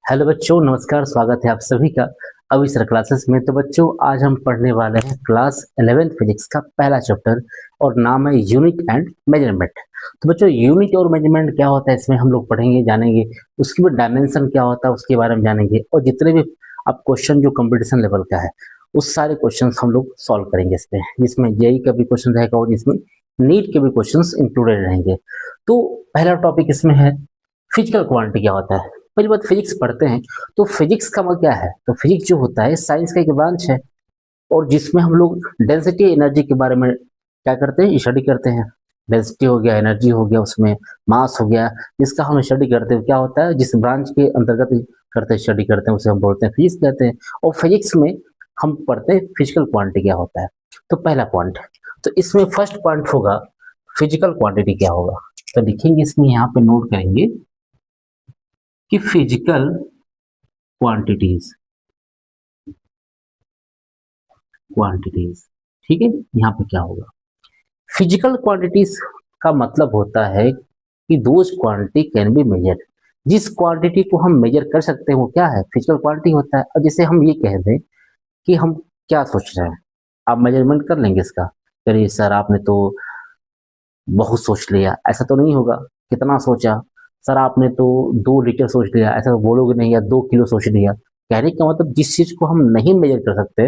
Hello बच्चों, नमस्कार। स्वागत है आप सभी का अभी सर क्लासेस में। तो बच्चों, आज हम पढ़ने वाले हैं क्लास 11th फिजिक्स का पहला चैप्टर और नाम है यूनिट एंड मेजरमेंट। तो बच्चों, यूनिट और मेजरमेंट क्या होता है इसमें हम लोग पढ़ेंगे, जानेंगे। उसके बाद डायमेंशन क्या होता है उसके बारे में जानेंगे, और जितने भी अब क्वेश्चन जो कंपटीशन लेवल का है उस सारे क्वेश्चन हम लोग सॉल्व करेंगे इसमें, जिसमें जेई का भी क्वेश्चन रहेगा और जिसमें नीट के भी क्वेश्चन इंक्लूडेड रहेंगे। तो पहला टॉपिक इसमें है फिजिकल क्वांटिटी क्या होता है। पहली बात, फिजिक्स पढ़ते हैं तो फिजिक्स का मतलब क्या है? तो फिजिक्स जो होता है साइंस का एक ब्रांच है, और जिसमें हम लोग डेंसिटी एनर्जी के बारे में क्या करते हैं, स्टडी करते हैं। डेंसिटी हो गया, एनर्जी हो गया, उसमें मास हो गया, जिसका हम स्टडी करते हैं। क्या होता है, जिस ब्रांच के अंतर्गत करते हैं, स्टडी करते हैं, उसे हम बोलते हैं फिजिक्स कहते हैं। और फिजिक्स में हम पढ़ते हैं फिजिकल क्वांटिटी क्या होता है। तो पहला पॉइंट, तो इसमें फर्स्ट पॉइंट होगा फिजिकल क्वांटिटी क्या होगा। तो लिखेंगे इसमें, यहाँ पे नोट करेंगे कि फिजिकल क्वांटिटीज क्वांटिटीज ठीक है। यहाँ पे क्या होगा, फिजिकल क्वांटिटीज का मतलब होता है कि those quantity can be measured. जिस क्वांटिटी को हम मेजर कर सकते हैं वो क्या है, फिजिकल क्वांटिटी होता है। और जैसे हम ये कह दें कि हम क्या सोच रहे हैं, आप मेजरमेंट कर लेंगे इसका। करिए सर, आपने तो बहुत सोच लिया, ऐसा तो नहीं होगा। कितना सोचा सर? आपने तो 2 लीटर सोच लिया, ऐसा तो बोलोगे नहीं, या 2 किलो सोच लिया। कहने का मतलब जिस चीज को हम नहीं मेजर कर सकते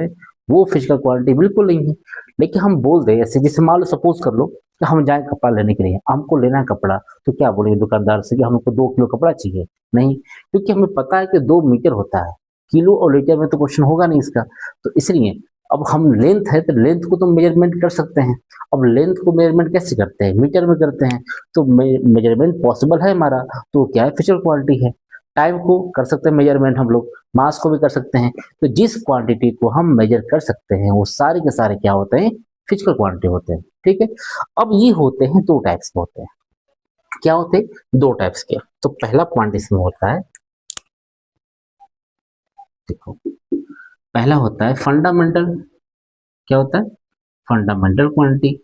वो फिजिकल क्वांटिटी बिल्कुल नहीं है। लेकिन हम बोल दे ऐसे, जैसे मान लो, सपोज कर लो कि हम जाए कपड़ा लेने के लिए, हमको लेना है कपड़ा, तो क्या बोलेंगे दुकानदार से कि हमको 2 किलो कपड़ा चाहिए? नहीं, क्योंकि हमें पता है कि 2 मीटर होता है। किलो और लीटर में तो क्वेश्चन होगा नहीं इसका। तो इसलिए अब हम लेंथ है तो लेंथ को तो मेजरमेंट कर सकते हैं। अब लेंथ को मेजरमेंट कैसे करते हैं, मीटर में करते हैं। तो मेजरमेंट पॉसिबल है हमारा, तो क्या है, फिजिकल क्वांटिटी है। टाइम को कर सकते हैं मेजरमेंट हम लोग, मास को भी कर सकते हैं। तो जिस क्वांटिटी को हम मेजर कर सकते हैं वो सारे के सारे क्या होते हैं, फिजिकल क्वांटिटी होते हैं। ठीक है। अब ये होते हैं 2 टाइप्स के होते हैं। क्या होते हैं? 2 टाइप्स के। तो पहला क्वांटिटी इसमें होता है, देखो, पहला होता है फंडामेंटल। क्या होता है? Fundamental quantity.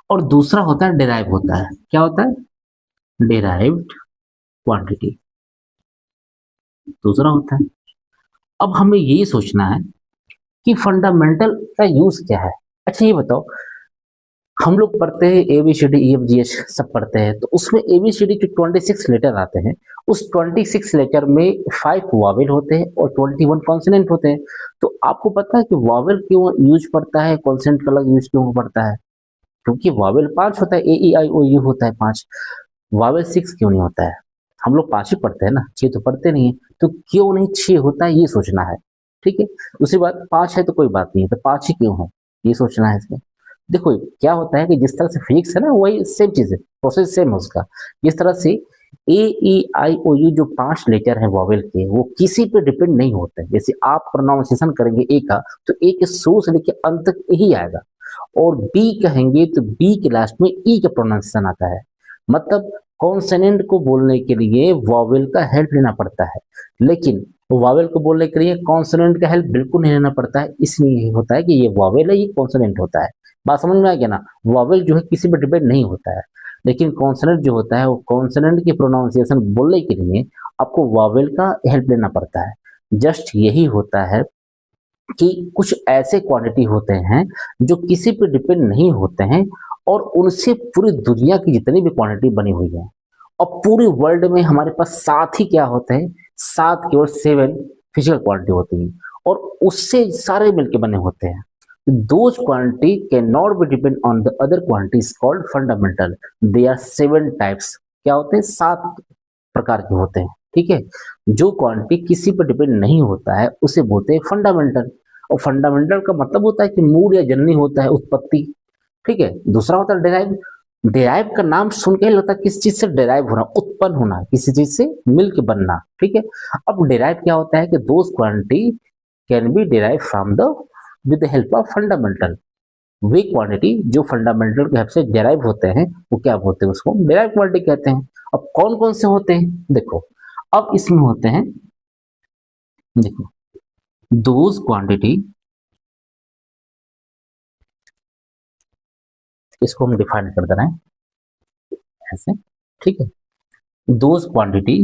और दूसरा होता है डिराइव होता है। क्या होता है? डिराइव्ड क्वांटिटी दूसरा होता है। अब हमें यही सोचना है कि फंडामेंटल का यूज क्या है। अच्छा ये बताओ, हम लोग पढ़ते हैं ABCD EFGH सब पढ़ते हैं, तो उसमें ABCD के 26 लेटर आते हैं। उस 26 लेटर में 5 वावेल होते हैं और 21 कॉन्सोनेंट होते हैं। तो आपको पता है कि वावेल क्यों यूज पड़ता है, कॉन्सोनेंट का अलग यूज क्यों पड़ता है? क्योंकि वावेल 5 होता है, AEIOU होता है 5। वावेल 6 क्यों नहीं होता है? हम लोग 5 ही पढ़ते हैं ना, 6 तो पढ़ते नहीं है। तो क्यों नहीं 6 होता है, ये सोचना है। ठीक है। दूसरी बात, 5 है तो कोई बात नहीं है, तो 5 ही क्यों है, ये सोचना है इसमें। देखो क्या होता है कि जिस तरह से फिजिक्स है ना, वही सेम चीज है, प्रोसेस सेम है उसका। जिस तरह से AEIOU जो 5 लेटर है वॉवेल के, वो किसी पे डिपेंड नहीं होते हैं। जैसे आप प्रोनाउंसिएशन करेंगे ए का, तो ए के शुरू से लेकर अंत तक ही आएगा। और बी कहेंगे तो बी के लास्ट में ई का प्रोनाउंसिएशन आता है। मतलब कॉन्सोनेंट को बोलने के लिए वॉवेल का हेल्प लेना पड़ता है, लेकिन वॉवेल को बोलने के लिए कॉन्सोनेंट का हेल्प बिल्कुल नहीं लेना पड़ता है। इसलिए होता है कि ये वॉवेल है, ये कॉन्सोनेंट होता है। बात समझ में आ गया ना? वॉवेल जो है किसी पर डिपेंड नहीं होता है, लेकिन कॉन्सोनेंट जो होता है वो कॉन्सोनेंट की प्रोनाउंसिएशन बोलने के लिए आपको वॉवेल का हेल्प लेना पड़ता है। जस्ट यही होता है कि कुछ ऐसे क्वांटिटी होते हैं जो किसी पे डिपेंड नहीं होते हैं, और उनसे पूरी दुनिया की जितनी भी क्वांटिटी बनी हुई है। और पूरे वर्ल्ड में हमारे पास 7 ही क्या होते हैं, 7 केवल 7 फिजिकल क्वांटिटी होती है, और उससे सारे मिलके बने होते हैं। Those quantity can not be depend on the other quantities called fundamental. They are 7 types. क्या होते हैं? 7 प्रकार के होते हैं। ठीक है। जो क्वांटिटी किसी पर डिपेंड नहीं होता है उसे बोलते हैं फंडामेंटल। और फंडामेंटल का मतलब होता है कि मूल या जननी होता है, उत्पत्ति। ठीक है। दूसरा होता है डिराइव। डिराइव का नाम सुन के ही लगता है किस चीज से डिराइव होना, उत्पन्न होना, किसी चीज से मिलके बनना। ठीक है। अब डिराइव क्या होता है कि those quantity can be derive from the with the help of fundamental. Way quantity जो फंडामेंटल के हेल्प से डिराइव होते हैं वो क्या बोलते हैं, उसको डिराइव क्वांटिटी कहते हैं। अब कौन कौन से होते हैं देखो, अब इसमें होते हैं, देखो, दोज क्वांटिटी, इसको हम डिफाइन कर दे रहे हैं। ऐसे, ठीक है। Those quantity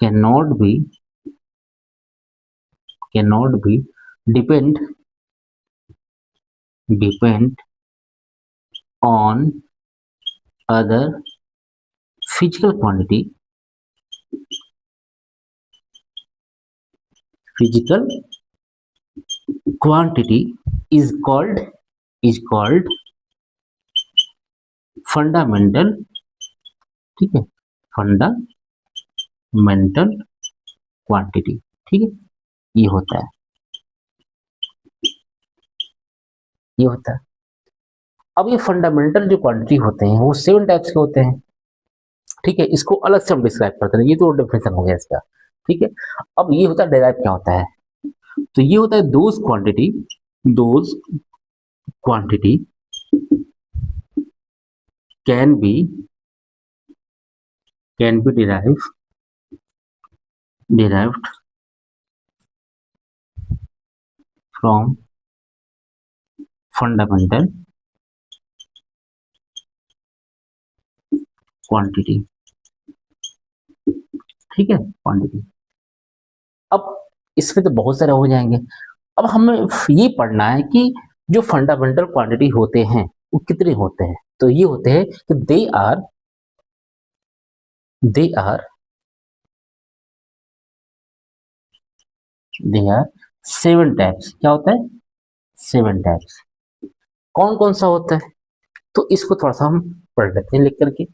cannot be depend on other physical quantity is called fundamental, ठीक है, फंडामेंटल क्वांटिटी, ठीक है। ये होता है, ये होता है। अब ये फंडामेंटल जो क्वांटिटी होते हैं वो 7 टाइप्स के होते हैं, ठीक है। इसको अलग से हम डिस्क्राइब करते हैं, ये तो डेफिनेशन हो गया इसका, ठीक है। अब ये होता है डेराइव क्या होता है, तो ये होता है those quantity can be derived from fundamental quantity, ठीक है, क्वांटिटी। अब इसमें तो बहुत सारे हो जाएंगे। अब हमें ये पढ़ना है कि जो फंडामेंटल क्वांटिटी होते हैं वो कितने होते हैं, तो ये होते हैं कि दे आर 7 टाइप्स। क्या होता है? 7 टाइप्स। कौन कौन सा होता है, तो इसको थोड़ा सा हम पढ़ लेते हैं लिख करके।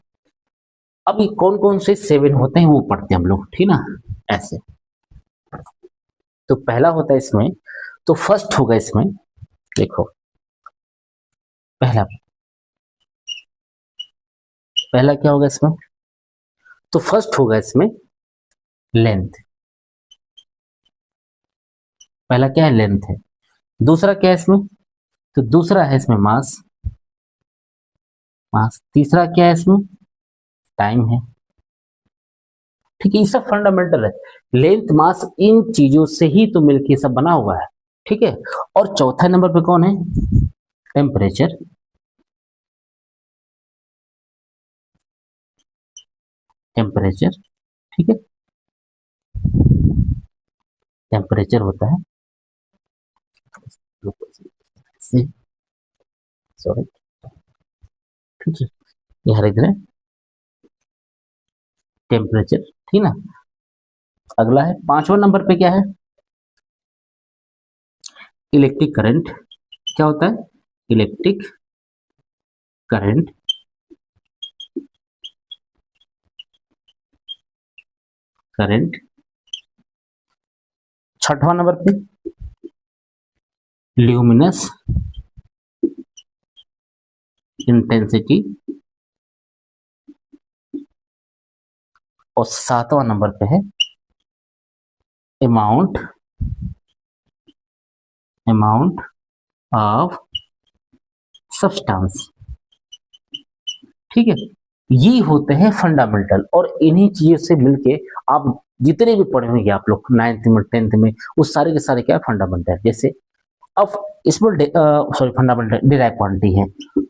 अब ये कौन कौन से 7 होते हैं वो पढ़ते हैं हम लोग, ठीक ना, ऐसे। तो पहला होता है इसमें, तो फर्स्ट होगा इसमें, देखो पहला क्या होगा इसमें, तो फर्स्ट होगा इसमें लेंथ। पहला क्या है? लेंथ है। दूसरा क्या है इसमें? तो दूसरा है इसमें मास। तीसरा क्या है इसमें? टाइम है, ठीक है। ये सब फंडामेंटल है, लेंथ, मास, इन चीजों से ही तो मिलके सब बना हुआ है, ठीक है। और चौथा नंबर पे कौन है? टेम्परेचर। ठीक है, टेम्परेचर होता है, सॉरी, ठीक है, ये हर इधर टेम्परेचर, ठीक ना। अगला है 5वां नंबर पे क्या है? Electric current. क्या होता है? Electric current. 6वां नंबर पे ल्यूमिनस इंटेंसिटी। और 7वां नंबर पे है अमाउंट ऑफ सब्सटेंस, ठीक है। ये होते हैं फंडामेंटल, और इन्हीं चीजों से मिलके आप जितने भी पढ़े होंगे आप लोग 9th में 10th में, वो सारे के सारे क्या है? फंडामेंटल। जैसे अब इसमें सॉरी, फंडामेंटल डिराइव क्वांटिटी है।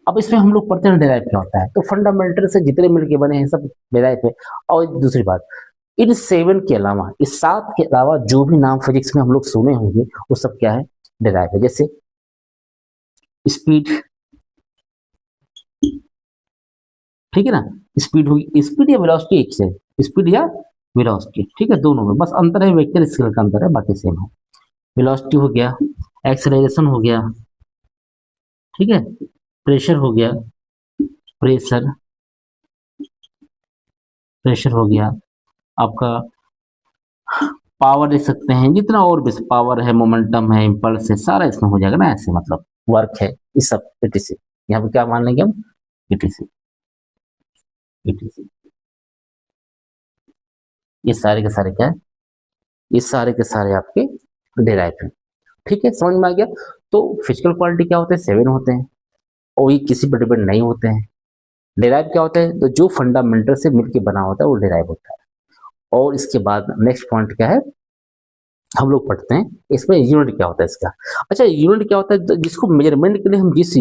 अब इसमें हम लोग पढ़ते हैं डिराइव क्या होता है, तो फंडामेंटल से जितने मिलके बने हैं सब डिराइव है। और दूसरी बात, इन 7 के अलावा, इस 7 के अलावा जो भी नाम फिजिक्स में हम लोग सुने होंगे वो सब क्या है? डिराइव है। जैसे स्पीड, ठीक है ना, स्पीड होगी, स्पीड या वेलोसिटी एक से, स्पीड या वेलोसिटी, ठीक है, दोनों में बस अंतर है, वेक्टर स्केल का अंतर है, बाकी सेम है। वेलोसिटी हो गया, एक्सेलरेशन हो गया, ठीक है, प्रेशर हो गया, प्रेशर हो गया आपका, पावर देख सकते हैं, जितना और भी पावर है, मोमेंटम है, इम्पल्स है, सारा इसमें हो जाएगा ना, ऐसे मतलब वर्क है, ये सब ईटीसी। यहाँ पे क्या मान लेंगे हम? ईटीसी। ये सारे के सारे क्या है? ये सारे के सारे आपके डिराइव हैं, ठीक है, समझ में आ गया। तो फिजिकल क्वांटिटी क्या होते हैं? 7 होते हैं, और ये किसी पर डिपेंड नहीं होते हैं। डिराइव क्या होता है? तो जो फंडामेंटल से मिलकर बना होता है वो डिराइव होता है। और इसके बाद नेक्स्ट पॉइंट क्या है, हम लोग पढ़ते हैं इसमें यूनिट क्या होता है इसका। अच्छा, यूनिट क्या होता है? जिसको मेजरमेंट के लिए हम जिस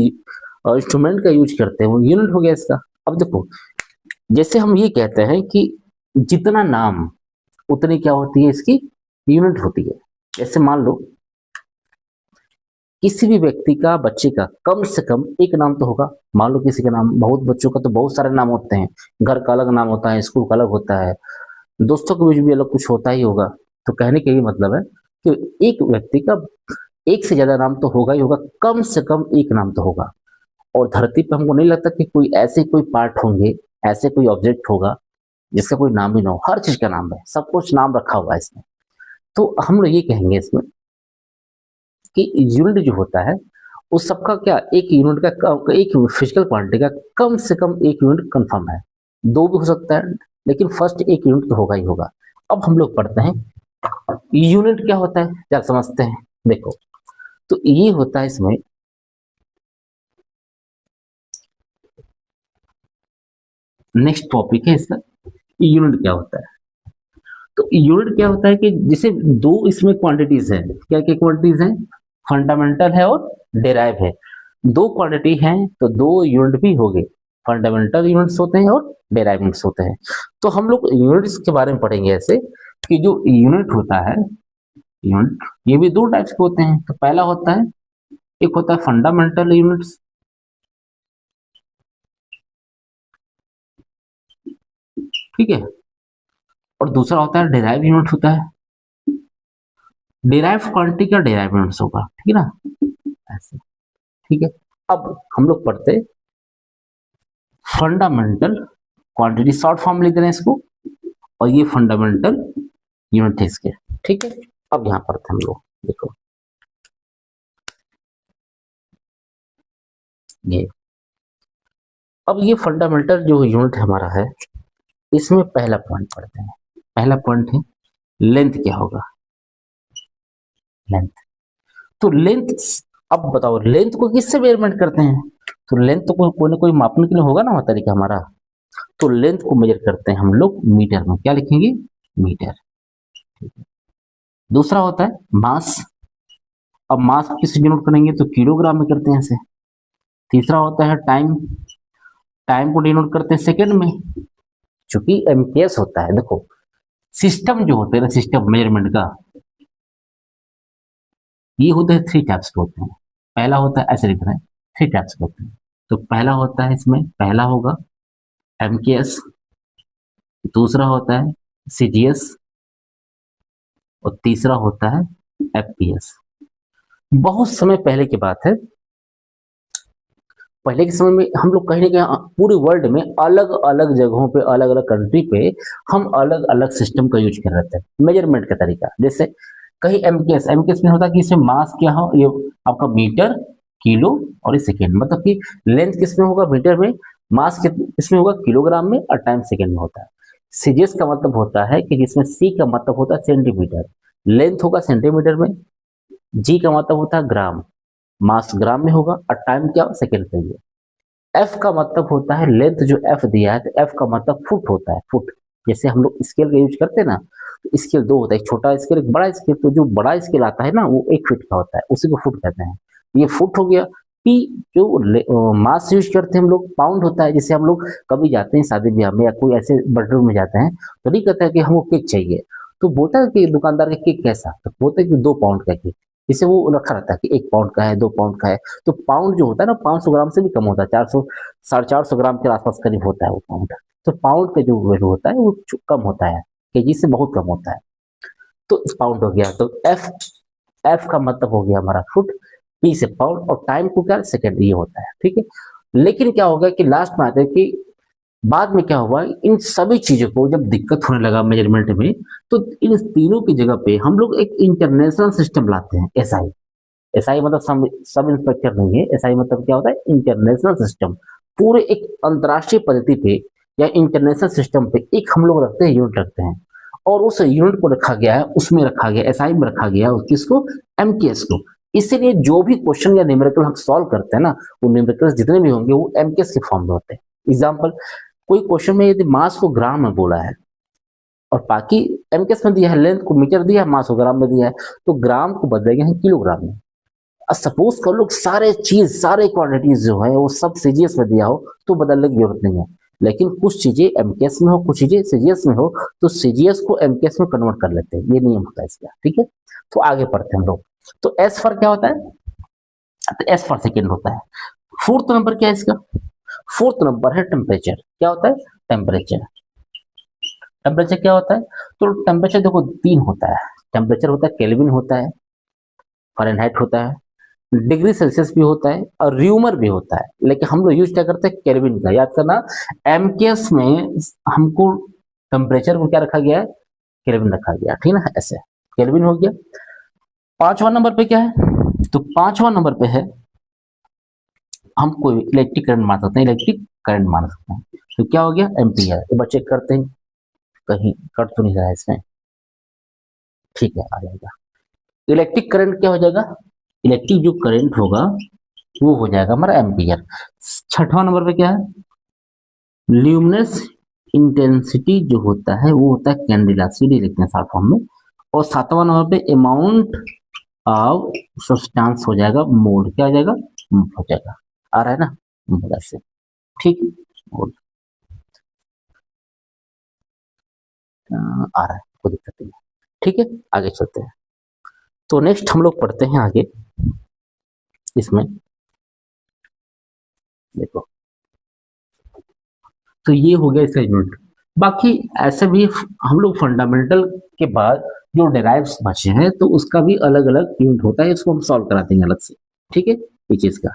इंस्ट्रूमेंट का यूज करते हैं वो यूनिट हो गया इसका। अब देखो, जैसे हम ये कहते हैं कि जितना नाम उतनी क्या होती है इसकी यूनिट होती है। जैसे मान लो किसी भी व्यक्ति का, बच्चे का कम से कम एक नाम तो होगा। मान लो किसी का नाम, बहुत बच्चों का तो बहुत सारे नाम होते हैं, घर का अलग नाम होता है, स्कूल का अलग होता है, दोस्तों के बीच भी अलग कुछ होता ही होगा। तो कहने का ये मतलब है कि एक व्यक्ति का एक से ज्यादा नाम तो होगा ही होगा, कम से कम एक नाम तो होगा। और धरती पे हमको नहीं लगता कि कोई ऐसे कोई पार्ट होंगे, ऐसे कोई ऑब्जेक्ट होगा जिसका कोई नाम ही ना हो। हर चीज का नाम है, सब कुछ नाम रखा हुआ है इसमें। तो हम लोग ये कहेंगे इसमें कि यूनिट जो होता है उस सबका क्या, एक यूनिट का, एक फिजिकल क्वांटिटी का कम से कम एक यूनिट कंफर्म है। दो भी हो सकता है, लेकिन फर्स्ट एक यूनिट तो होगा ही होगा। अब हम लोग पढ़ते हैं यूनिट क्या होता है, क्या समझते हैं। देखो, तो ये होता है इसमें नेक्स्ट टॉपिक है इसका, यूनिट क्या होता है। तो यूनिट क्या होता है कि जैसे दो इसमें क्वांटिटीज है, क्या क्या क्वांटिटीज है, फंडामेंटल है और डेराइव है। दो क्वांटिटी हैं तो दो यूनिट भी हो गए, फंडामेंटल यूनिट्स होते हैं और डेराइव यूनिट्स होते हैं। तो हम लोग यूनिट्स के बारे में पढ़ेंगे ऐसे कि जो यूनिट होता है, यूनिट ये भी दो टाइप्स के होते हैं। तो पहला होता है, एक होता है फंडामेंटल यूनिट्स, ठीक है, और दूसरा होता है डेराइव यूनिट होता है। डेराइव क्वांटिटी का डेराइव यूनिट्स होगा, ठीक है ना, ऐसे, ठीक है। अब हम लोग पढ़ते फंडामेंटल क्वांटिटी, शॉर्ट फॉर्म लिख रहे हैं इसको, और ये फंडामेंटल यूनिट है इसके, ठीक है। अब यहां पढ़ते हम लोग, देखो ये, अब ये फंडामेंटल जो यूनिट हमारा है, इसमें पहला पॉइंट पढ़ते हैं। पहला पॉइंट है लेंथ क्या होगा, लेंथ। तो लेंथ, अब बताओ लेंथ को किससे मेजरमेंट करते हैं। तो लेंथ तो कोई ना कोई मापने के लिए होगा ना तरीका हमारा। तो लेंथ को मेजर करते हैं हम लोग मीटर में, क्या लिखेंगे, मीटर। दूसरा होता है मास, अब मास किस यूनिट करेंगे तो किलोग्राम में करते हैं ऐसे। तीसरा होता है टाइम, टाइम को डिनोट करते हैं सेकंड में, चूंकि एमपीएस होता है। देखो सिस्टम जो होते हैं ना, सिस्टम मेजरमेंट का, ये होते हैं थ्री टाइप्स के होते हैं। पहला होता है, ऐसे लिख रहे हैं, थ्री टाइप्स के होते हैं। तो पहला होता है, इसमें पहला होगा एमकेएस, दूसरा होता है सीजीएस, और तीसरा होता है एफपीएस। बहुत समय पहले की बात है, पहले के समय में हम लोग कहीं ना कहीं पूरे वर्ल्ड में अलग अलग जगहों पे, अलग अलग कंट्री पे हम अलग अलग सिस्टम का यूज कर रहे थे मेजरमेंट का तरीका। जैसे कहीं एमकेएस, एमकेएस में होता है कि इसमें मास क्या हो, ये आपका मीटर, किलो और ये सेकेंड, मतलब कि लेंथ किसमें होगा मीटर में, मास किसमें होगा किलोग्राम में, और टाइम सेकेंड में होता है। सीजीएस का मतलब होता है कि जिसमें सी का मतलब होता है सेंटीमीटर, लेंथ होगा सेंटीमीटर में, जी का मतलब होता है ग्राम, मास ग्राम में होगा, और टाइम क्या सेकेंड पे ही है। एफ का मतलब होता है लेंथ, जो एफ दिया है तो एफ का मतलब फुट होता है, फुट। जैसे हम लोग स्केल का यूज करते हैं ना, तो स्केल दो होता है, एक छोटा स्केल एक बड़ा स्केल। तो जो बड़ा स्केल आता है ना वो 1 फीट का होता है, उसी को फुट कहते हैं। ये फुट हो गया। पी जो मास यूज करते हैं हम लोग, पाउंड होता है। जैसे हम लोग कभी जाते हैं शादी ब्याह में या कोई ऐसे बर्थडे में जाते हैं, तो नहीं कहता है कि हमको केक चाहिए, तो बोलता है कि दुकानदार का केक कैसा, तो बोलते हैं कि 2 पाउंड का केक। इसे वो रखा रहता है कि 1 पाउंड का है, 2 पाउंड का है। तो पाउंड जो होता है ना 500 ग्राम से भी कम होता है, 400 450 ग्राम के आसपास करीब होता है वो पाउंड। तो पाउंड का जो वैल्यू होता है वो कम होता है, केजी से बहुत कम होता है। तो पाउंड हो गया। तो एफ, एफ का मतलब हो गया हमारा फुट, पी से पाउंड, और टाइम को क्या सेकेंड ये होता है, ठीक है। लेकिन क्या होगा कि लास्ट में आते हैं कि बाद में क्या हुआ, इन सभी चीजों को जब दिक्कत होने लगा मेजरमेंट में, तो इन तीनों की जगह पे हम लोग एक इंटरनेशनल सिस्टम लाते हैं, एसआई। एसआई मतलब सब इंस्पेक्टर नहीं है, एसआई मतलब क्या होता है, इंटरनेशनल सिस्टम। पूरे एक अंतर्राष्ट्रीय पद्धति पे या इंटरनेशनल सिस्टम पे एक हम लोग रखते हैं, यूनिट रखते हैं, और उस यूनिट को रखा गया है, उसमें रखा गया, एसआई में रखा गया है किसको, एमकेएस को। इसीलिए जो भी क्वेश्चन या न्यूमेरिकल हम सॉल्व करते हैं ना, वो न्यूमेरिकल जितने भी होंगे वो एमकेएस के फॉर्म में होते हैं। एग्जाम्पल, कोई क्वेश्चन में यदि मास को ग्राम में बोला है और बाकी एमकेएस में दिया है, लेंथ को मीटर दिया है, मास को ग्राम में दिया है, तो ग्राम को बदलेंगे हम किलोग्राम में। सपोज कर लो सारे चीज सारे क्वांटिटीज जो है वो सब सीजीएस में दिया हो तो बदलने की जरूरत नहीं है, लेकिन कुछ चीजें एमकेएस में हो कुछ चीजें सीजीएस में हो तो सीजीएस को एमकेएस में कन्वर्ट कर लेते हैं, ये नियम होता है इसका। ठीक है, तो आगे पढ़ते हैं हम लोग। तो एस फॉर क्या होता है, तो एस फॉर सेकेंड होता है। फोर्थ नंबर क्या है इसका, फोर्थ नंबर है टेम्परेचर। क्या होता है, टेम्परेचर। टेम्परेचर क्या होता है, तो टेम्परेचर देखो तीन होता है, टेम्परेचर होता है केल्विन होता है, फ़ारेनहाइट होता है, डिग्री सेल्सियस भी होता है और र्यूमर भी होता है, लेकिन हम लोग यूज क्या करते हैं, केल्विन का। याद करना एमकेएस में हमको टेम्परेचर को क्या रखा गया है, केल्विन रखा गया, ठीक है ना, ऐसे केल्विन हो गया। पांचवा नंबर पे क्या है, तो पांचवा नंबर पे है हम कोई इलेक्ट्रिक करंट मान सकते हैं, इलेक्ट्रिक करंट मान सकते हैं, तो क्या हो गया, एम्पियर। एक बार चेक करते हैं कहीं कट तो नहीं रहा है इसमें, ठीक है आ जाएगा। इलेक्ट्रिक करंट क्या हो जाएगा, इलेक्ट्रिक जो करंट होगा वो हो जाएगा हमारा एम्पियर। छठवां नंबर पे क्या है, ल्यूमिनस इंटेंसिटी जो होता है वो होता है कैंडिला, सीडी लिखते हैं शॉर्ट फॉर्म में। और सातवां नंबर पे अमाउंट ऑफ सब्सटेंस हो जाएगा मोल, क्या हो जाएगा, मोल हो जाएगा। आ रहा है ना मोल से, ठीक है, मोल आ रहा है, कोई दिक्कत नहीं है। ठीक है, आगे चलते हैं। तो नेक्स्ट हम लोग पढ़ते हैं आगे इसमें, देखो तो ये हो गया इसका यूनिट। बाकी ऐसे भी हम लोग फंडामेंटल के बाद जो डेराइव्स बचे हैं तो उसका भी अलग अलग यूनिट होता है, इसको हम सॉल्व कराते हैं अलग से। ठीक है, ये चीज का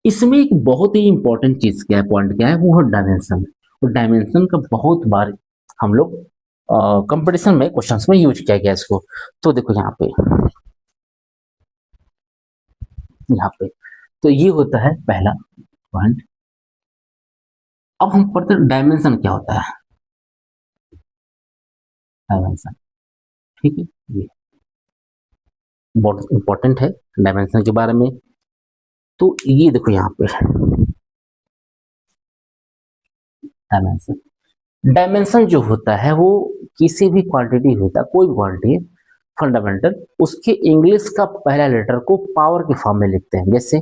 इसमें एक बहुत ही इंपॉर्टेंट चीज क्या है, पॉइंट क्या है, वो है डायमेंशन। और डायमेंशन का बहुत बार हम लोग कंपटीशन में क्वेश्चंस में यूज किया गया इसको। तो देखो यहाँ पे, यहाँ पे तो ये होता है पहला पॉइंट। अब हम पढ़ते हैं डायमेंशन क्या होता है, डायमेंशन, ठीक है, ये बहुत इंपॉर्टेंट है डायमेंशन के बारे में। तो ये देखो यहाँ पे डायमेंशन, डायमेंशन जो होता है वो किसी भी क्वांटिटी होता है, कोई भी क्वांटिटी है फंडामेंटल, उसके इंग्लिश का पहला लेटर को पावर के फॉर्म में लिखते हैं। जैसे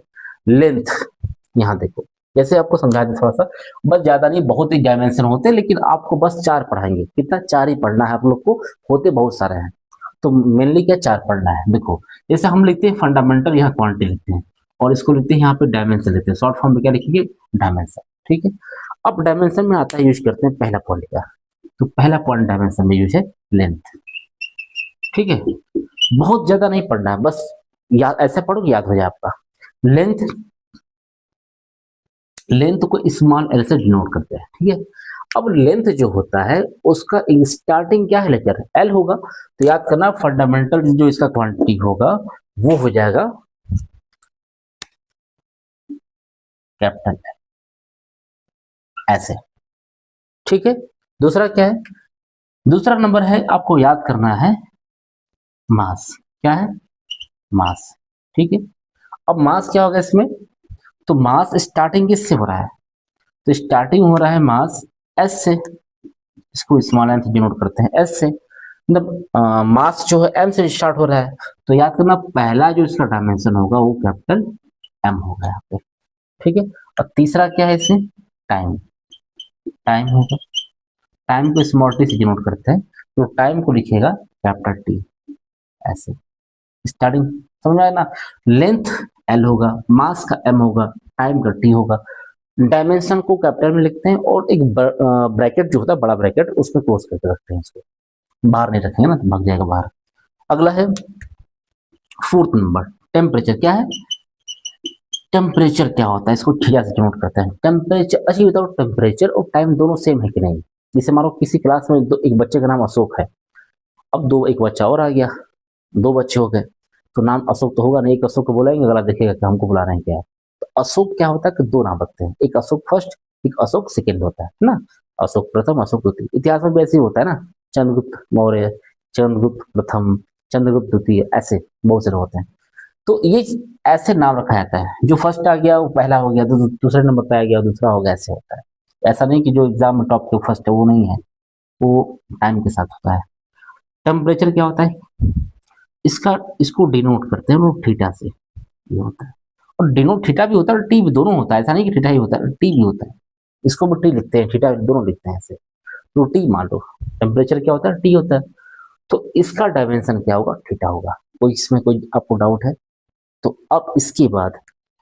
लेंथ, यहाँ देखो जैसे आपको समझा दें थोड़ा सा, बस ज्यादा नहीं, बहुत ही डायमेंशन होते हैं लेकिन आपको बस चार पढ़ाएंगे, कितना, चार ही पढ़ना है आप लोग को, होते बहुत सारे हैं तो मेनली क्या चार पढ़ना है। देखो जैसे हम लिखते हैं फंडामेंटल, यहाँ क्वांटिटी लिखते हैं और इसको लिखते हैं यहाँ पे डायमेंशन लिखते हैं, शॉर्ट फॉर्म में क्या लिखेंगे, डायमेंशन। ठीक है, अब डायमेंशन में आता है, यूज करते हैं पहला पॉइंट का, तो पहला पॉइंट डायमेंशन में यूज है लेंथ। ठीक है, बहुत ज्यादा नहीं पढ़ना है, बस याद ऐसे पढ़ो याद हो जाए आपका। लेंथ, लेंथ को स्मॉल एल से डिनोट करते हैं। ठीक है, अब लेंथ जो होता है उसका स्टार्टिंग क्या है, लेटर एल होगा, तो याद करना फंडामेंटल जो इसका क्वांटिटी होगा वो हो जाएगा कैपिटल एल, ऐसे। ठीक है, दूसरा क्या है, दूसरा नंबर है आपको याद करना है मास, क्या है, मास। ठीक है, अब मास क्या होगा इसमें, तो मास स्टार्टिंग किससे हो रहा है, तो स्टार्टिंग हो रहा है मास एस से, इसको स्मॉल एम से डिनोट करते हैं, एस से, मतलब मास जो है एम से स्टार्ट हो रहा है, तो याद करना पहला जो इसका डायमेंशन होगा वो कैपिटल एम होगा यहाँ पे। ठीक है, और तीसरा क्या है इसमें, टाइम, टाइम होगा, टाइम को स्मॉल टी से डिनोट करते हैं, तो टाइम को लिखेगा कैपिटल टी, ऐसे स्टार्टिंग, समझ में आया ना। लेंथ एल होगा, मास का एम होगा, टाइम का टी होगा, डायमेंशन को कैपिटल में लिखते हैं और एक ब्रैकेट जो होता है बड़ा ब्रैकेट उसमें क्लोज करके रखते हैं, इसको बाहर नहीं रखेंगे ना तो भाग जाएगा बाहर। अगला है फोर्थ नंबर, टेम्परेचर। क्या है, टेम्परेचर क्या होता है, इसको ठिया से डिनोट करते हैं टेम्परेचर। अच्छा बताओ टेम्परेचर और टाइम दोनों सेम है कि नहीं, जैसे मानो किसी क्लास में एक बच्चे का नाम अशोक है, अब दो एक बच्चा और आ गया, दो बच्चे हो गए, तो नाम अशोक तो होगा नहीं, एक अशोक को बुलाएंगे, अगला देखेगा कि हमको बुला रहे हैं क्या। तो अशोक क्या होता है कि दो नाम रखते हैं, एक अशोक फर्स्ट, एक अशोक सेकेंड होता है ना, अशोक प्रथम अशोक द्वितीय, इतिहास में भी ऐसे ही होता है ना, चंद्रगुप्त मौर्य, चंद्रगुप्त प्रथम, चंद्रगुप्त द्वितीय, ऐसे बहुत सारे होते हैं। तो ये ऐसे नाम रखा जाता है, जो फर्स्ट आ गया वो पहला हो गया, तो दूसरे नंबर पे आ गया दूसरा हो गया, ऐसे होता है। ऐसा नहीं कि जो एग्जाम में टॉप के फर्स्ट है वो नहीं है, वो टाइम के साथ होता है। टेम्परेचर क्या होता है, इसका इसको डिनोट करते हैं लोग थीटा से, ये होता है। और डिनोट थीटा भी होता है और टी भी, दोनों होता है, ऐसा नहीं कि थीटा ही होता है, टी भी होता है। इसको भी टी लिखते हैं, थीटा दोनों लिखते हैं ऐसे। तो टी मान लो, टेम्परेचर क्या होता है, टी होता है, तो इसका डायमेंशन क्या होगा, थीटा होगा। कोई इसमें कोई आपको डाउट है? तो अब इसके बाद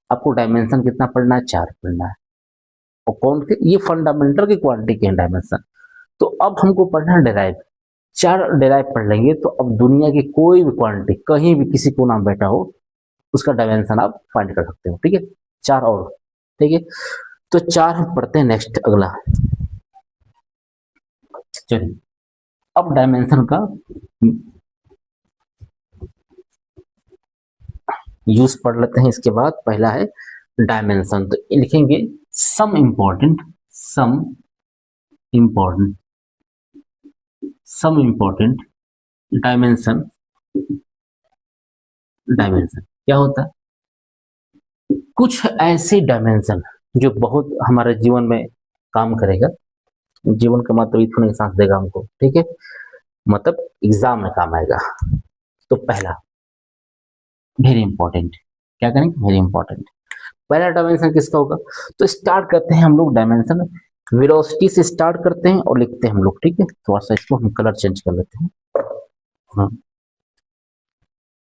आपको डायमेंशन कितना पढ़ना है, 4 पढ़ना है। और कौन के, ये फंडामेंटल की क्वांटिटी के डायमेंशन। तो अब हमको पढ़ना है डेराइव। 4 डेराइव पढ़ लेंगे तो अब दुनिया की कोई भी क्वांटिटी कहीं भी किसी को नाम बैठा हो, उसका डायमेंशन आप फाइंड कर सकते हो, ठीक है। 4 और, ठीक है। तो 4 हम पढ़ते हैं, नेक्स्ट अगला। चलिए अब डायमेंशन का यूज पढ़ लेते हैं। इसके बाद पहला है डायमेंशन, तो लिखेंगे some important, some important, some important dimension. Dimension क्या होता है, कुछ ऐसे डायमेंशन जो बहुत हमारे जीवन में काम करेगा। जीवन का मतलब इतने की सांस देगा हमको, ठीक है, मतलब एग्जाम में काम आएगा। तो पहला वेरी इंपॉर्टेंट, क्या करेंगे, वेरी इंपॉर्टेंट। पहला डायमेंशन किसका होगा, तो स्टार्ट करते हैं हम लोग डायमेंशन वेलोसिटी से स्टार्ट करते हैं और लिखते हैं हम लोग, ठीक है। थोड़ा सा इसको हम कलर चेंज कर लेते हैं। हाँ,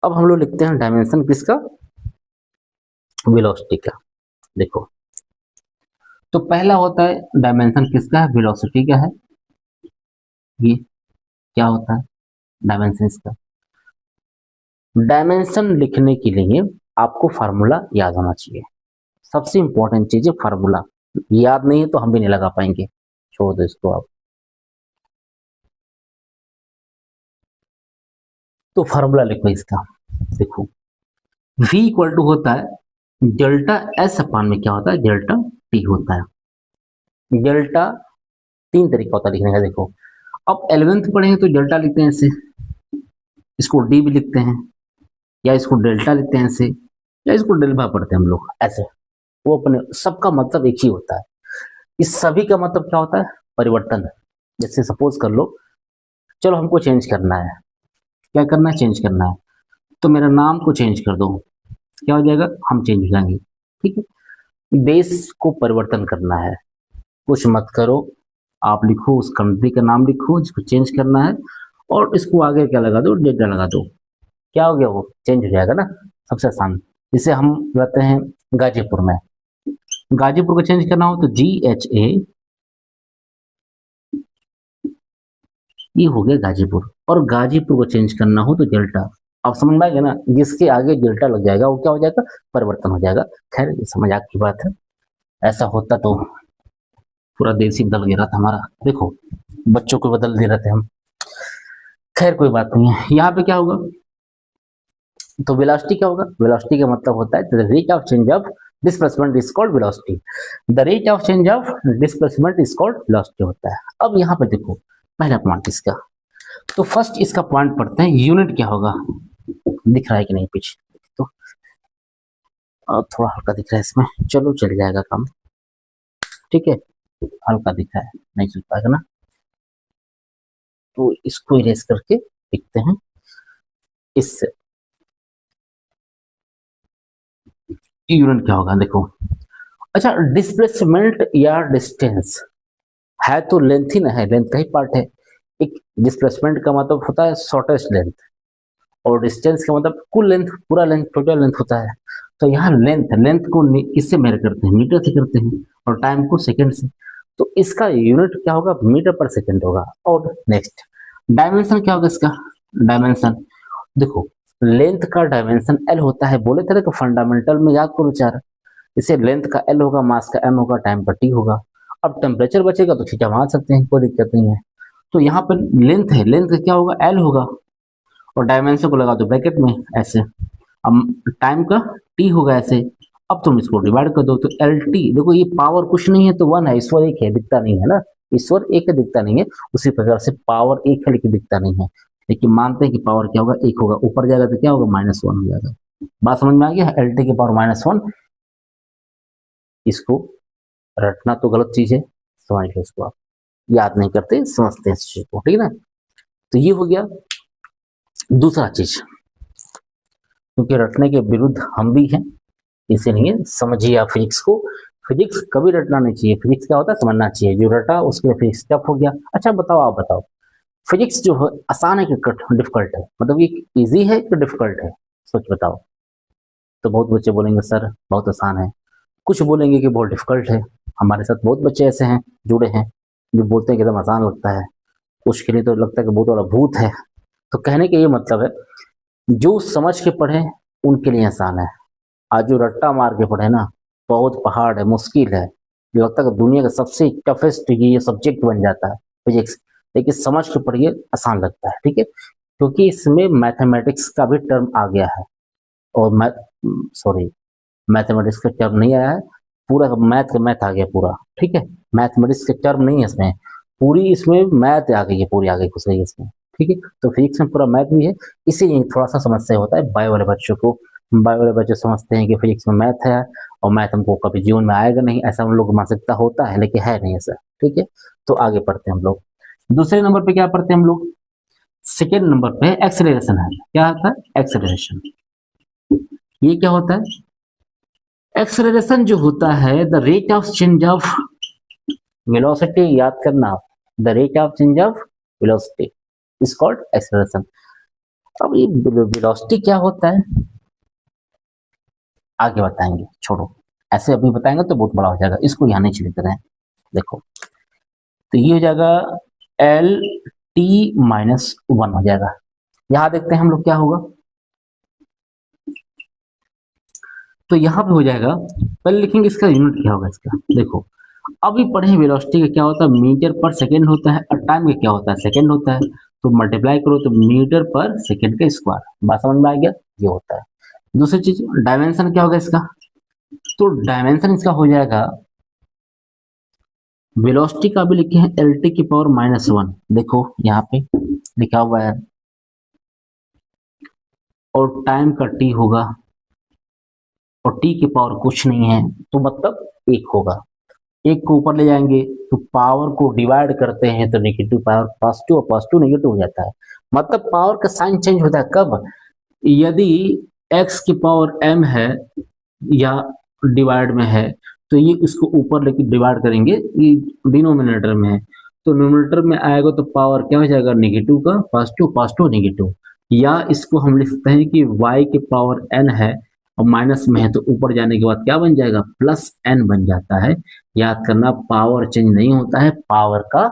अब हम लोग लिखते हैं डायमेंशन किसका, वेलोसिटी का। देखो, तो पहला होता है डायमेंशन किसका है, वेलोसिटी का है। ये क्या होता है डायमेंशन इसका। डायमेंशन लिखने के लिए आपको फार्मूला याद होना चाहिए। सबसे इंपॉर्टेंट चीज है फार्मूला। याद नहीं है तो हम भी नहीं लगा पाएंगे, छोड़ दो इसको आप। तो फार्मूला लिखो इसका। देखो, v इक्वल टू होता है डेल्टा एस अपान में क्या होता है, डेल्टा टी होता है। डेल्टा 3 तरीका होता है लिखने का। देखो, अब 11th पढ़ेंगे तो डेल्टा लिखते हैं ऐसे, इसको डी भी लिखते हैं, या इसको डेल्टा लिखते हैं ऐसे, या इसको डेल्टा पढ़ते हैं हम लोग ऐसे। वो अपने सबका मतलब एक ही होता है। इस सभी का मतलब क्या होता है, परिवर्तन। जैसे सपोज कर लो, चलो हमको चेंज करना है, क्या करना है, चेंज करना है, तो मेरा नाम को चेंज कर दो, क्या हो जाएगा, हम चेंज हो जाएंगे, ठीक है। देश को परिवर्तन करना है, कुछ मत करो, आप लिखो उस कंट्री का नाम लिखो जिसको चेंज करना है, और इसको आगे क्या लगा दो, डेटा लगा दो, क्या हो गया, वो चेंज हो जाएगा ना। सबसे आसान, जैसे हम रहते हैं गाजीपुर में, गाजीपुर को चेंज करना हो तो GHA, ये हो गया गाजीपुर। और गाजीपुर को चेंज करना हो तो डेल्टा। अब समझ में आ गया ना, जिसके आगे डेल्टा लग जाएगा वो क्या हो जाएगा, परिवर्तन हो जाएगा। खैर ये समझ की बात है, ऐसा होता तो पूरा देश ही बदल गया था हमारा। देखो, बच्चों को बदल दे रहे थे हम। खैर कोई बात नहीं है। यहाँ पे क्या होगा, तो वेलोसिटी क्या होगा, वेलोसिटी का मतलब होता है the rate of change of displacement is called velocity. The rate of change of displacement is called velocity होता है। अब यहाँ पे देखो, पहला पॉइंट इसका, तो फर्स्ट इसका पॉइंट पढ़ते हैं, यूनिट क्या होगा, दिख रहा है कि नहीं पीछे, तो थोड़ा हल्का दिख रहा है इसमें, चलो चल जाएगा काम, ठीक है। हल्का दिख रहा है, नहीं चल पाएगा ना, तो इसको इरेज करके लिखते हैं इससे। यूनिट क्या होगा, देखो, अच्छा, डिस्प्लेसमेंट या डिस्टेंस है तो लेंथ ही ना है, लेंथ का ही पार्ट है। एक डिस्प्लेसमेंट का मतलब होता है शॉर्टेस्ट लेंथ, और डिस्टेंस का मतलब कुल लेंथ, पूरा लेंथ, टोटल लेंथ होता है। तो यहाँ लेंथ, लेंथ को किससे मेजर करते हैं, मीटर से करते हैं, और टाइम को सेकंड से। तो इसका यूनिट क्या होगा, मीटर पर सेकंड होगा। और नेक्स्ट डायमेंशन क्या होगा इसका, डायमेंशन देखो, लेंथ का डायमेंशन एल होता है, बोले थे ना कि फंडामेंटल में याद करो 4। इसे लेंथ का एल होगा, मास का एम होगा, टाइम का टी होगा। अब टेम्परेचर बचेगा तो थीटा मार सकते हैं, कोई दिक्कत नहीं है। तो यहाँ पर लेंथ है, लेंथ क्या होगा, एल होगा, और डायमेंशन को लगा दो ब्रैकेट में ऐसे। अब टाइम का टी होगा ऐसे। अब तुम इसको डिवाइड कर दो तो एल टी, देखो ये पावर कुछ नहीं है तो 1 है, ईश्वर एक है, दिखता नहीं है ना, ईश्वर एक है, दिखता नहीं है। उसी प्रकार से पावर एक है लेकिन दिखता नहीं है, लेकिन मानते हैं कि पावर क्या होगा, एक होगा, ऊपर जाएगा तो क्या होगा, -1 हो जाएगा। बात समझ में आ गया, एल टी की पावर -1। इसको रटना तो गलत चीज है, समझ लो इसको आप, याद नहीं करते, समझते हैं इस चीज को, ठीक है ना। तो ये हो गया दूसरा चीज। क्योंकि रटने के विरुद्ध हम भी हैं, इसीलिए समझिए आप फिजिक्स को। फिजिक्स कभी रटना नहीं चाहिए, फिजिक्स क्या होता है समझना चाहिए, जो रटा उसके लिए फिजिक्स टफ हो गया। अच्छा बताओ, आप बताओ फिजिक्स जो है आसान है कि डिफिकल्ट है, मतलब ये इजी है कि डिफिकल्ट है, सोच बताओ। तो बहुत बच्चे बोलेंगे सर बहुत आसान है, कुछ बोलेंगे कि बहुत डिफिकल्ट है। हमारे साथ बहुत बच्चे ऐसे हैं जुड़े हैं जो बोलते हैं कि एकदम आसान लगता है, कुछ के लिए तो लगता है कि बहुत बड़ा भूत है। तो कहने का ये मतलब है, जो समझ के पढ़े उनके लिए आसान है, आज जो रट्टा मार के पढ़े ना बहुत पहाड़ है, मुश्किल है, लगता है कि दुनिया का सबसे टफेस्ट ये सब्जेक्ट बन जाता है फिजिक्स। लेकिन समझ के पढ़िए आसान लगता है, ठीक है, क्योंकि इसमें मैथमेटिक्स का भी टर्म आ गया है। और सॉरी, मैथमेटिक्स का टर्म नहीं आया है, पूरा मैथ का मैथ आ गया पूरा, ठीक है। मैथमेटिक्स का टर्म नहीं है इसमें, पूरी इसमें मैथ आ गई है, पूरी आ गई घुस गई है इसमें, ठीक है। तो फिजिक्स में पूरा मैथ भी है, इसीलिए थोड़ा सा समस्या होता है बायो वाले बच्चों को। बायो वाले बच्चे समझते हैं कि फिजिक्स में मैथ है और मैथ हमको कभी जीवन में आएगा नहीं, ऐसा उन लोग मानसिकता होता है, लेकिन है नहीं ऐसा, ठीक है। तो आगे पढ़ते हैं हम लोग। दूसरे नंबर पे क्या पढ़ते हैं हम लोग, सेकेंड नंबर पे एक्सेलरेशन है। क्या होता है एक्सेलरेशन, ये क्या होता है, एक्सेलरेशन जो होता है the rate of change of velocity, याद करना, the rate of change of velocity is called acceleration. अब ये वेलोसिटी क्या होता है आगे बताएंगे, छोड़ो, ऐसे अभी बताएंगे तो बहुत बड़ा हो जाएगा, इसको यहाँ नहीं छिड़ते रहे। देखो तो ये हो जाएगा एल टी माइनस वन हो जाएगा। यहां देखते हैं हम लोग क्या होगा, तो यहाँ पे हो जाएगा, पहले लिखेंगे इसका यूनिट क्या होगा इसका। देखो अभी पढ़े वेलोसिटी का क्या होता है मीटर पर सेकेंड होता है, और टाइम का क्या होता है सेकेंड होता है, तो मल्टीप्लाई करो तो मीटर पर सेकेंड का स्क्वायर, बात समझ में आ गया, ये होता है। दूसरी चीज डायमेंशन क्या होगा इसका, तो डायमेंशन इसका हो जाएगा, वेलोसिटी का भी लिखे हैं एल टी की पावर माइनस वन, देखो यहाँ पे लिखा हुआ है, और टाइम का टी होगा, और टी की पावर कुछ नहीं है तो मतलब एक होगा, एक को ऊपर ले जाएंगे तो पावर को डिवाइड करते हैं तो नेगेटिव पावर पॉजिटिव और पॉजिटिव नेगेटिव हो जाता है, मतलब पावर का साइन चेंज होता है कब, यदि x की पावर m है या डिवाइड में है तो ये इसको ऊपर लेके डिवाइड करेंगे, ये डिनोमिनेटर में है तो नोमिनेटर में आएगा तो पावर क्या हो जाएगा नेगेटिव का पॉजिटिव, पॉजिटिव नेगेटिव। या इसको हम लिख सकते हैं कि y की पावर n है और माइनस में है तो ऊपर जाने के बाद क्या बन जाएगा प्लस n बन जाता है। याद करना पावर चेंज नहीं होता है, पावर का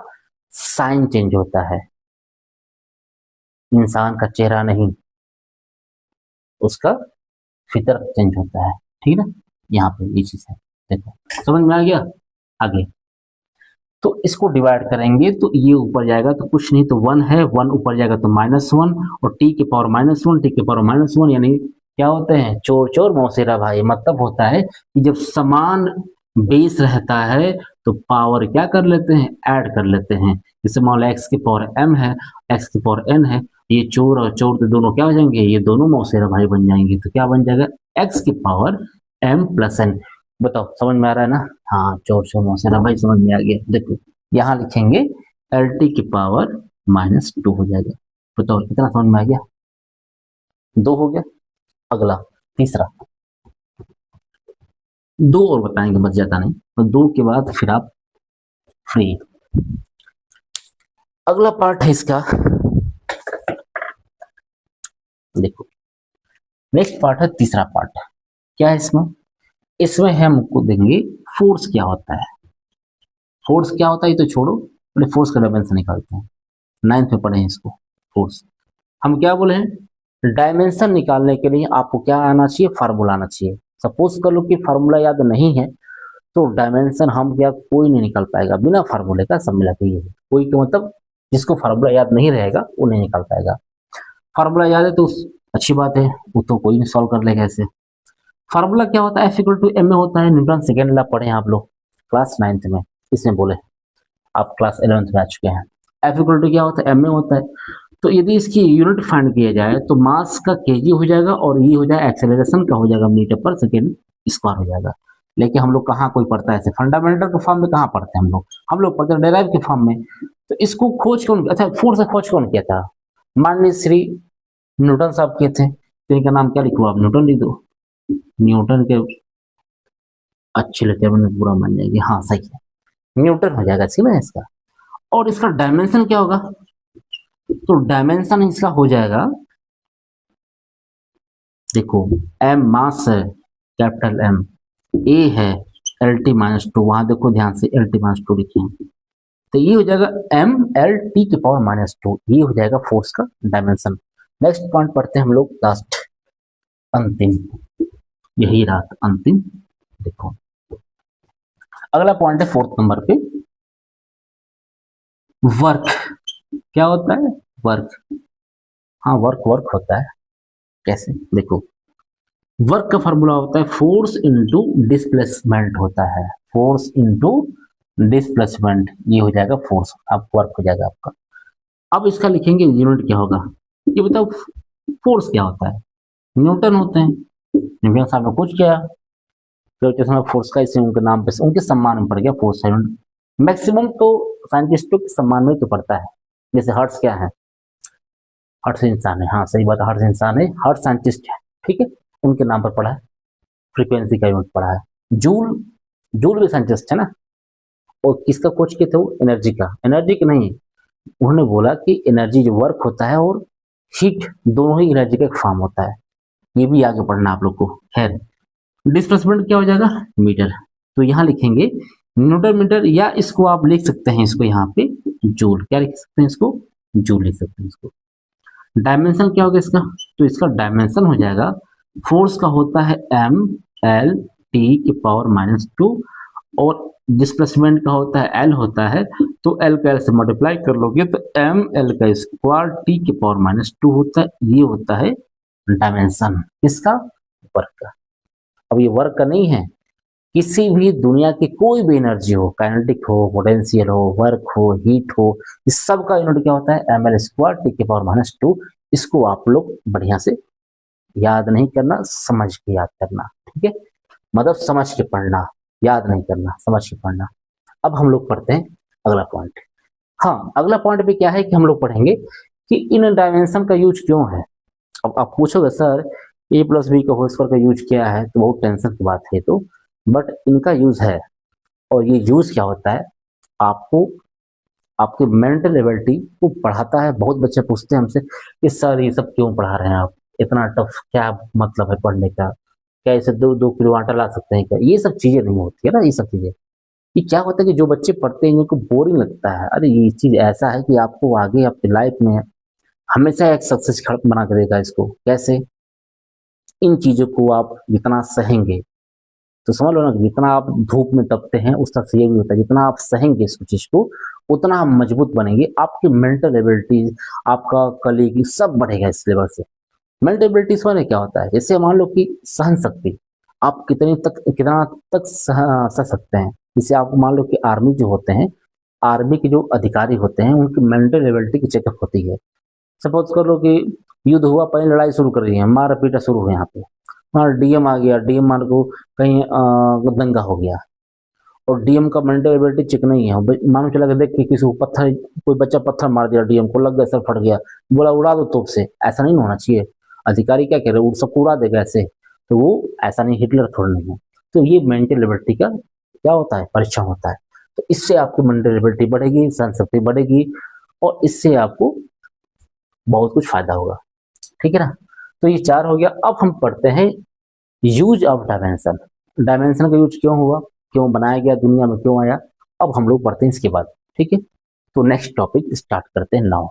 साइन चेंज होता है, इंसान का चेहरा नहीं, उसका फितर चेंज होता है, ठीक है ना। यहाँ पे ये चीज है, देखो समझ में आ गया। आगे तो इसको डिवाइड करेंगे तो ये ऊपर जाएगा तो कुछ नहीं, तो वन है, वन ऊपर जाएगा तो माइनस वन, और टी के पावर माइनस वन, टी के पावर माइनस वन, यानी क्या होते हैं चोर चोर मौसेरा भाई, मतलब होता है कि जब समान बेस रहता है तो पावर क्या कर लेते हैं ऐड कर लेते हैं। जैसे मान लो एक्स की पावर m है, एक्स की पावर n है, ये चोर और चोर तो दोनों क्या हो जाएंगे, ये दोनों मौसेरा भाई बन जाएंगे, तो क्या बन जाएगा एक्स की पावर m प्लस n। बताओ समझ में आ रहा है ना, हाँ चोर चोर मौसेरा भाई समझ में आ गया। देखो यहाँ लिखेंगे एल टी की पावर माइनस टू हो जाएगा। बताओ कितना समझ में आ गया, दो हो गया। अगला तीसरा, दो और बताएंगे बस ज्यादा नहीं, तो दो के बाद फिर आप फ्री। अगला पार्ट है इसका, देखो नेक्स्ट पार्ट है तीसरा पार्ट, क्या है इसमें, इसमें हमको देंगे फोर्स क्या होता है। फोर्स क्या होता है ये तो छोड़ो, पहले फोर्स का डायमेंशन निकालते हैं, नाइन्थ में पढ़े हैं इसको। फोर्स हम क्या बोले हैं, डायमेंशन निकालने के लिए आपको क्या आना चाहिए, फार्मूला आना चाहिए। सपोज कर लो कि फार्मूला याद नहीं है तो डायमेंशन हम क्या कोई नहीं निकाल पाएगा बिना फार्मूले का, सब मिला के ये है। कोई का मतलब जिसको फार्मूला याद नहीं रहेगा वो नहीं निकाल पाएगा, फार्मूला याद है तो अच्छी बात है, वो तो कोई नहीं सॉल्व कर लेगा ऐसे। फार्मूला क्या होता है, एफ इक्वल टू एम में होता है, न्यूटन सेकेंड लॉ पढ़े हैं आप लोग क्लास 9th में, इसमें बोले आप क्लास 11th में आ चुके हैं। एफ इक्वल टू क्या होता है एम में होता है, तो यदि इसकी यूनिट फाइंड किया जाए तो मास का केजी हो जाएगा और ये हो जाएगा एक्सेलरेशन का हो जाएगा मीटर पर सेकेंड स्क्वायर हो जाएगा। लेकिन हम लोग कहाँ कोई पढ़ता है ऐसे फंडामेंटल के फॉर्म में, कहाँ पढ़ते हैं हम लोग पढ़ते हैं डेराइव के फॉर्म में। तो इसको खोज कौन, अच्छा फोर्स का खोज कौन किया था, माननीय श्री न्यूटन साहब किए थे। तो इनका नाम क्या लिखो आप, न्यूटन लिख दो। न्यूटन के अच्छे लेते हैं, मैंने बुरा मान जाएगी, हाँ सही है, न्यूटन हो जाएगा सी ना इसका। और इसका डायमेंशन क्या होगा, तो डायमेंशन इसका हो जाएगा, देखो एम मास है, कैपिटल एम, ए है एल टी माइनस टू, वहां देखो ध्यान से एल टी माइनस टू लिखे हैं, तो ये हो जाएगा एम एल टी की पावर माइनस टू, ये हो जाएगा फोर्स का डायमेंशन। नेक्स्ट पॉइंट पढ़ते हैं हम लोग, लास्ट अंतिम, यही रात अंतिम। देखो अगला पॉइंट है फोर्थ नंबर पे, वर्क। क्या होता है वर्क, हाँ वर्क वर्क होता है, कैसे देखो, वर्क का फॉर्मूला होता है फोर्स इनटू डिस्प्लेसमेंट होता है, फोर्स इनटू डिस्प्लेसमेंट, ये हो जाएगा फोर्स, आप वर्क हो जाएगा आपका। अब इसका लिखेंगे यूनिट क्या होगा, ये बताओ फोर्स क्या होता है, न्यूटन होते हैं, न्यूटन साहब ने कुछ किया ग्रेविटेशनल फोर्स का, इसे उनके नाम पे उनके सम्मान में पड़ गया फोर्स है। मैक्सिमम तो साइंटिस्टों के सम्मान में तो पड़ता है, जैसे हर्ट्स क्या है, हर्ट्स इंसान है, हाँ सही बात, हर्ट्स इंसान है, हर्ट्स साइंटिस्ट है, ठीक है, उनके नाम पर पड़ा है। फ्रीक्वेंसी का यूनिट पड़ा है, जूल, जूल भी साइंटिस्ट है ना, और किसका खोज किए थे वो, एनर्जी का, एनर्जी का नहीं, उन्होंने बोला कि एनर्जी जो वर्क होता है और हीट दोनों ही एनर्जी का एक फॉर्म होता है, ये भी आगे पढ़ना आप लोग को। खैर डिस्प्लेसमेंट क्या हो जाएगा, मीटर, तो यहाँ लिखेंगे न्यूटन मीटर, या इसको आप लिख सकते हैं इसको यहाँ पे जूल, क्या लिख सकते हैं इसको, जूल लिख सकते हैं इसको। डायमेंशन क्या होगा इसका, तो इसका डायमेंशन हो जाएगा, फोर्स का होता है एम एल टी की पावर माइनस टू, और डिस्प्लेसमेंट का होता है एल होता है, तो एल का एल से मल्टीप्लाई कर लोगे तो एम एल का स्क्वायर टी की पावर माइनस टू होता है, ये होता है डायमेंशन किसका, वर्क का। अब ये वर्क का नहीं है, किसी भी दुनिया की कोई भी एनर्जी हो, काइनेटिक हो, पोटेंशियल हो, वर्क हो, हीट हो, इस सब का यूनिट क्या होता है, एम एल स्क्वायर टी की पावर माइनस टू। इसको आप लोग बढ़िया से याद नहीं करना, समझ के याद करना, ठीक है, मतलब समझ के पढ़ना, याद नहीं करना, समझ के पढ़ना। अब हम लोग पढ़ते हैं अगला पॉइंट। हाँ अगला पॉइंट पे क्या है कि हम लोग पढ़ेंगे कि इन डायमेंशन का यूज क्यों है। अब आप पूछोगे सर ए प्लस बी का होल स्क्वायर का यूज क्या है, तो बहुत टेंशन की बात है, तो बट इनका यूज है, और ये यूज क्या होता है, आपको आपके मेंटल एबिलिटी को बढ़ाता है। बहुत बच्चे पूछते हैं हमसे कि सर ये सब क्यों पढ़ा रहे हैं आप, इतना टफ क्या मतलब है पढ़ने का, क्या इसे 2-2 किलो आटा ला सकते हैं क्या, ये सब चीजें नहीं होती है ना, ये सब चीजें, ये क्या होता है कि जो बच्चे पढ़ते हैं इनको बोरिंग लगता है, अरे ये चीज ऐसा है कि आपको आगे आपकी लाइफ में हमेशा एक सक्सेस बना कर देगा इसको। कैसे, इन चीजों को आप जितना सहेंगे, तो समझ लो ना, जितना आप धूप में तपते हैं उस तरह से ये भी होता है, जितना आप सहेंगे इस चीज को उतना आप मजबूत बनेंगे, आपकी मेंटल एबिलिटीज, आपका कलीग सब बढ़ेगा इस लेवल से। मेंटल एबिलिटीज में क्या होता है, जैसे मान लो कि सहन शक्ति, आप कितना तक सह सकते हैं, जैसे आप मान लो कि आर्मी जो होते हैं, आर्मी के जो अधिकारी होते हैं उनकी मेंटल एबिलिटी की चेकअप होती है। सपोज कर लो कि युद्ध हुआ, पहले लड़ाई शुरू कर रही है, मार पीटा शुरू हुआ, यहाँ पे वहाँ डीएम आ गया, डीएम मान को कहीं दंगा हो गया, और डीएम का मेंटल एबिलिटी चेक नहीं है, मानो चला देख के किसी को पत्थर, कोई बच्चा पत्थर मार दिया, डीएम को लग गया, सर फट गया, बोला उड़ा दो तोप से, ऐसा नहीं होना चाहिए। अधिकारी क्या कह रहे हैं, सबको उड़ा देगा ऐसे, तो वो ऐसा नहीं, हिटलर थोड़ा नहीं है। तो ये मेंटल एबिलिटी का क्या होता है, परीक्षण होता है। तो इससे आपकी मेंटल एबिलिटी बढ़ेगी, सहन शक्ति बढ़ेगी, और इससे आपको बहुत कुछ फायदा होगा, ठीक है ना। तो ये 4 हो गया। अब हम पढ़ते हैं यूज ऑफ डायमेंशन, डायमेंशन का यूज क्यों हुआ, क्यों बनाया गया, दुनिया में क्यों आया, अब हम लोग पढ़ते हैं इसके बाद, ठीक है। तो नेक्स्ट टॉपिक स्टार्ट करते हैं नाउ।